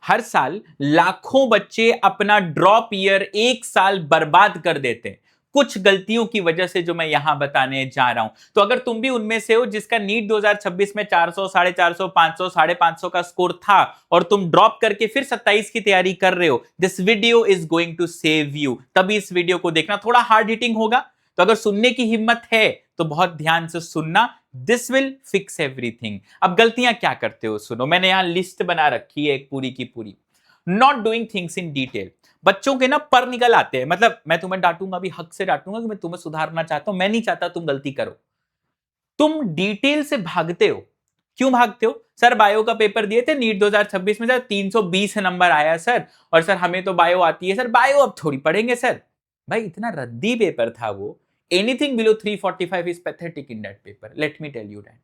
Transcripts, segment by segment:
हर साल लाखों बच्चे अपना ड्रॉप ईयर एक साल बर्बाद कर देते हैं कुछ गलतियों की वजह से, जो मैं यहां बताने जा रहा हूं। तो अगर तुम भी उनमें से हो जिसका नीट 2026 में 400, 450, 500, 550 का स्कोर था और तुम ड्रॉप करके फिर 27 की तैयारी कर रहे हो, this video is going to save you. तभी इस वीडियो को देखना, थोड़ा हार्ड हिटिंग होगा, तो अगर सुनने की हिम्मत है तो बहुत ध्यान से सुनना। This will fix everything. अब गलतियां क्या करते हो सुनो, मैंने यहां लिस्ट बना रखी है एक पूरी की पूरी। Not doing things in detail. बच्चों के ना पर निकल आते हैं, मतलब मैं तुम्हें डांटूंगा भी, हक से डांटूंगा कि मैं तुम्हें सुधारना चाहता हूं, मैं नहीं चाहता तुम गलती करो। तुम डिटेल से भागते हो। क्यों भागते हो? सर बायो का पेपर दिए थे नीट 2026 में, सर 320 नंबर आया सर, और सर हमें तो बायो आती है सर, बायो अब थोड़ी पढ़ेंगे सर। भाई इतना रद्दी पेपर था वो। Anything below 345 is pathetic in that paper, let me tell you that.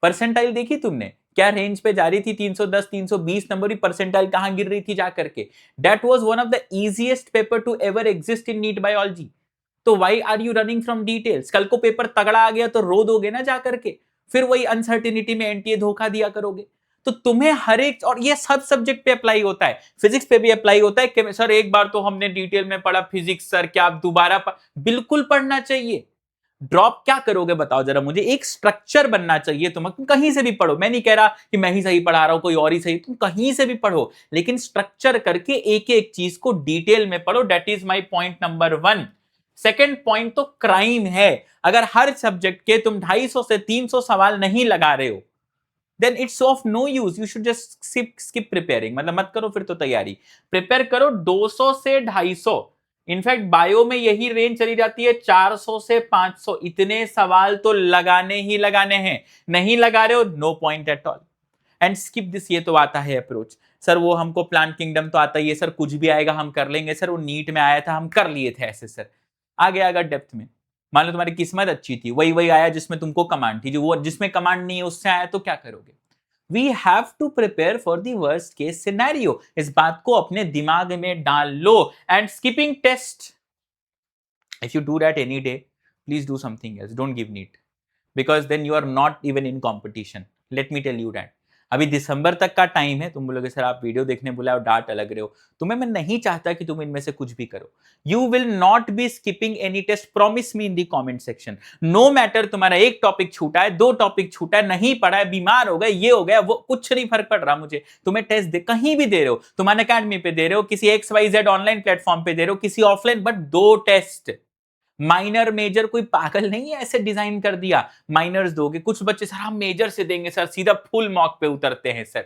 Percentile देखी तुमने? क्या रेंज पे जा रही थी? 310 320 नंबर की परसेंटाइल कहां गिर रही थी जाकर के। That was one of the easiest paper to ever exist in NEET biology. तो why are you running from details? कल को पेपर तगड़ा आ गया तो रो दोगे ना जाकर के, फिर वही अनसर्टिनिटी में एनटीए धोखा दिया करोगे। तो तुम्हें हर एक, और ये सब सब्जेक्ट पे अप्लाई होता है, फिजिक्स पे भी अप्लाई होता है कि सर एक बार तो हमने डिटेल में पढ़ा फिजिक्स सर, क्या आप दोबारा बिल्कुल पढ़ना चाहिए। ड्रॉप क्या करोगे बताओ जरा मुझे, एक स्ट्रक्चर बनना चाहिए तुम्हें। तुम कहीं से भी पढ़ो, मैं नहीं कह रहा कि मैं ही सही पढ़ा रहा हूं कोई और ही सही, तुम कहीं से भी पढ़ो, लेकिन स्ट्रक्चर करके एक एक चीज को डिटेल में पढ़ो। That is my point number 1। Second point तो क्राइम है। अगर हर सब्जेक्ट के तुम 250 से 300 सवाल नहीं लगा रहे हो, then it's of no use, you should just skip preparing. मतलब मत करो फिर तो तैयारी, प्रिपेयर करो 200 से 250। इनफैक्ट बायो में यही रेंज चली जाती है 400 से 500। इतने सवाल तो लगाने ही लगाने हैं, नहीं लगा रहे हो no point at all, and skip this. ये तो आता है अप्रोच, सर वो हमको प्लान किंगडम तो आता ही है सर, कुछ भी आएगा हम कर लेंगे सर, वो नीट में आया था हम कर लिए थे ऐसे सर। आगे अगर डेप्थ में मान लो तुम्हारी किस्मत अच्छी थी, वही वही आया जिसमें तुमको कमांड थी, जो वो जिसमें कमांड नहीं है उससे आया, तो क्या करोगे? We have to prepare for the worst case scenario. इस बात को अपने दिमाग में डाल लो। And skipping test, if you do that any day, please do something else, don't give NEET, because then you are not even in competition, let me tell you that। अभी दिसंबर तक का टाइम है। तुम बोलोगे सर आप video देखने बुलाए और डांट अलग रहे हो, तुम्हें मैं नहीं चाहता कि तुम इनमें से कुछ भी करो। You will not be skipping any test, promise me in the comment section. No matter तुम्हारा एक टॉपिक छूटा है, 2 टॉपिक छूटा है, नहीं पढ़ा है, बीमार हो गए, ये हो गया वो, कुछ नहीं फर्क पड़ रहा मुझे। तुम्हें टेस्ट दे कहीं भी दे रहे हो, तुम अनअकैडमी पे दे रहे हो, किसी XYZ ऑनलाइन प्लेटफॉर्म पे दे रहे हो, किसी offline, but 2 test. Minor major कोई पागल नहीं है ऐसे डिजाइन कर दिया, माइनर्स दोगे। कुछ बच्चे सर हम मेजर से देंगे सर, सीधा फुल मॉक पे उतरते हैं सर।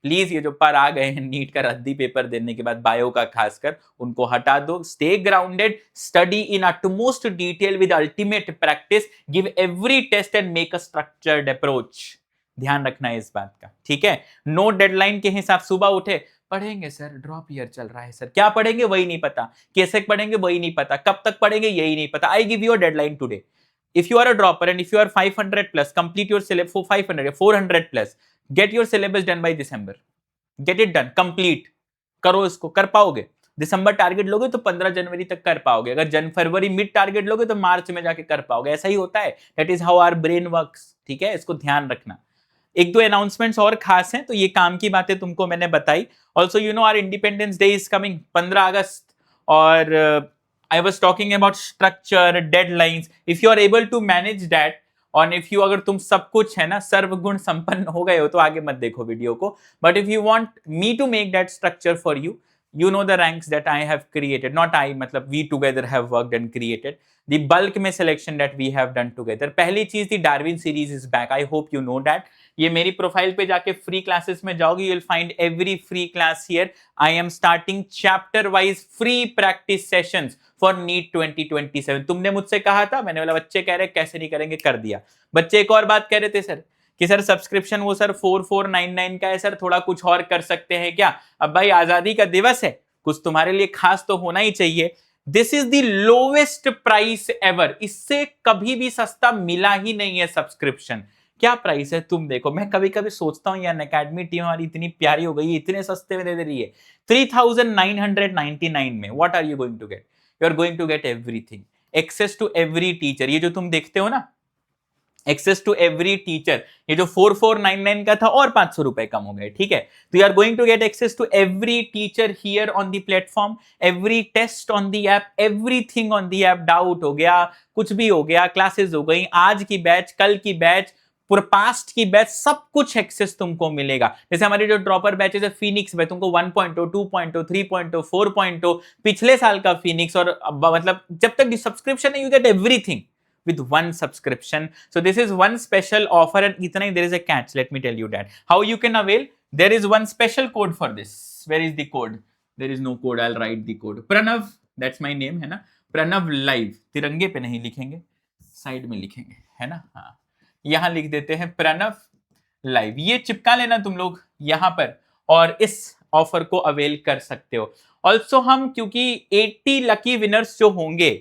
प्लीज ये जो पर आ गए हैं नीट का रद्दी पेपर देने के बाद, बायो का खासकर, उनको हटा दो। Stay grounded, study in utmost detail with ultimate practice, give every test and make a structured approach. ध्यान रखना है इस बात का, ठीक है? नो डेडलाइन के हिसाब, सुबह उठे पढ़ेंगे सर, ड्रॉप ईयर चल रहा है सर, क्या पढ़ेंगे वही नहीं पता, कैसे पढ़ेंगे वही नहीं पता, कब तक पढ़ेंगे यही नहीं पता। I give you a deadline today, if you are a dropper and if you are 500 plus, complete your syllabus for 500 400 plus, get your syllabus done by December, get it done, complete करो इसको। कर पाओगे? दिसंबर target लोगे तो 15 जनवरी तक कर पाओगे, अगर फरवरी मिड टारगेट लोगे तो मार्च में जाके कर पाओगे। ऐसा ही होता है, that is how our brain works, ठीक है? इसको ध्यान रखना। एक दो अनाउंसमेंट्स और खास हैं, तो ये काम की बातें तुमको मैंने बताई। Also you know our independence day is coming 15 August, और I was talking about structure, deadlines. If you are able to manage that, और इफ यू, अगर तुम सब कुछ है ना सर्वगुण संपन्न हो गए हो, तो आगे मत देखो वीडियो को। But if you want me to make that structure for you, you know the ranks that I have created, not I, मतलब we together have worked and created the bulk में selection that we have done together। पहली चीज थी Darwin series is back, I hope you know that। ये मेरी profile पे जाके free classes में जाओगे, you'll find every free class here। I am starting chapter wise free practice sessions for NEET 2027। तुमने मुझसे कहा था, मैंने बोला बच्चे कह रहे कैसे नहीं करेंगे, कर दिया। बच्चे एक और बात कह रहे थे सर कि सर सब्सक्रिप्शन वो सर 4499 का है सर, थोड़ा कुछ और कर सकते हैं क्या? अब भाई आजादी का दिवस है, कुछ तुम्हारे लिए खास तो होना ही चाहिए। This is the lowest price ever, इससे कभी भी सस्ता मिला ही नहीं है सब्सक्रिप्शन। क्या प्राइस है तुम देखो। मैं कभी कभी सोचता हूं यार अकेडमी टीम हमारी इतनी प्यारी हो गई है, इतने सस्ते में दे रही है 3999 में। What are you going to get? You are going to get everything, access to every teacher. ये जो तुम देखते हो ना एक्सेस टू एवरी टीचर, ये जो 4499 का था और 500 रुपए कम हो गए, ठीक है। तो you are going to get access to every teacher here on the platform, every test on the app, everything on the app, doubt हो गया, कुछ भी हो गया, क्लासेस हो गई, आज की बैच, कल की बैच, पूरा पास्ट की बैच, सब कुछ एक्सेस तुमको मिलेगा। जैसे हमारी जो ड्रॉपर बैचेस है, फिनिक्स में तुमको 1.0, 2.0, 3.0, 4.0, पिछले साल का फिनिक्स, और मतलब जब तक सब्सक्रिप्शन है you get everything with one subscription. So this is one special offer, and itna there is a catch. Let me tell you that how you can avail. There is one special code for this. Where is the code? There is no code. I'll write the code. Pranav, that's my name, है ना? Pranav Live. तिरंगे पे नहीं लिखेंगे, side में लिखेंगे, है ना? हाँ, यहां लिख देते हैं प्रणव लाइव। ये चिपका लेना तुम लोग यहां पर, और इस ऑफर को अवेल कर सकते हो। ऑल्सो हम, क्योंकि 80 लकी विनर्स जो होंगे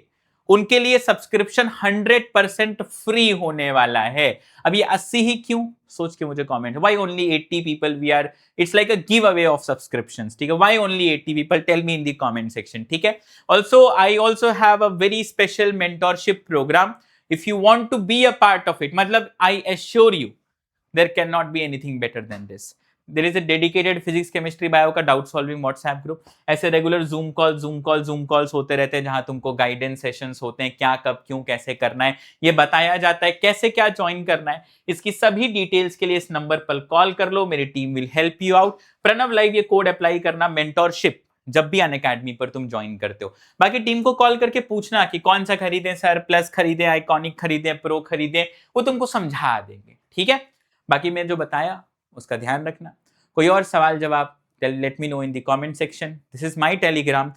उनके लिए सब्सक्रिप्शन 100% फ्री होने वाला है। अब ये 80 ही क्यों, सोच के मुझे comment, why only 80 people, we are, it's like a give away of subscriptions, ठीक है। Why only 80 people, tell me in the comment section, ठीक है। Also I also have a very special mentorship program, if you want to be a part of it, मतलब I assure you there cannot be anything better than this. There is a dedicated physics chemistry bio का doubt solving WhatsApp group, ऐसे regular zoom calls होते रहते हैं जहां तुमको guidance sessions होते हैं, क्या कब क्यों कैसे करना है ये बताया जाता है, कैसे क्या ज्वाइन करना है, इसकी सभी डिटेल्स के लिए इस नंबर पर कॉल कर लो, मेरी team will help you out. Pranav live ये कोड अप्लाई करना, मेंटोरशिप जब भी अनअकैडमी पर तुम ज्वाइन करते हो। बाकी टीम को कॉल करके पूछना कि कौन सा खरीदें सर, प्लस खरीदें, आइकॉनिक खरीदें, प्रो खरीदें, वो तुमको समझा देंगे, ठीक है। बाकी मैं जो बताया उसका ध्यान रखना। कोई और सवाल जवाब, let me know in the comment section. This is my Telegram,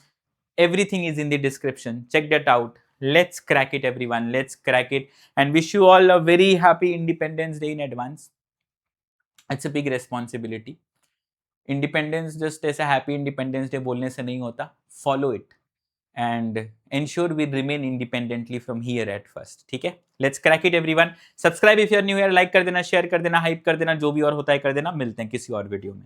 everything is in the description, check that out. Let's crack it everyone, let's crack it, and wish you all a very happy Independence Day in advance. It's a big responsibility. Independence just ऐसा happy Independence Day बोलने से नहीं होता, follow it and ensure we remain independently from here at first, ठीक है। Let's crack it everyone. Subscribe if you are new here, like कर देना, share कर देना, hype कर देना, जो भी और होता है कर देना। मिलते हैं किसी और वीडियो में।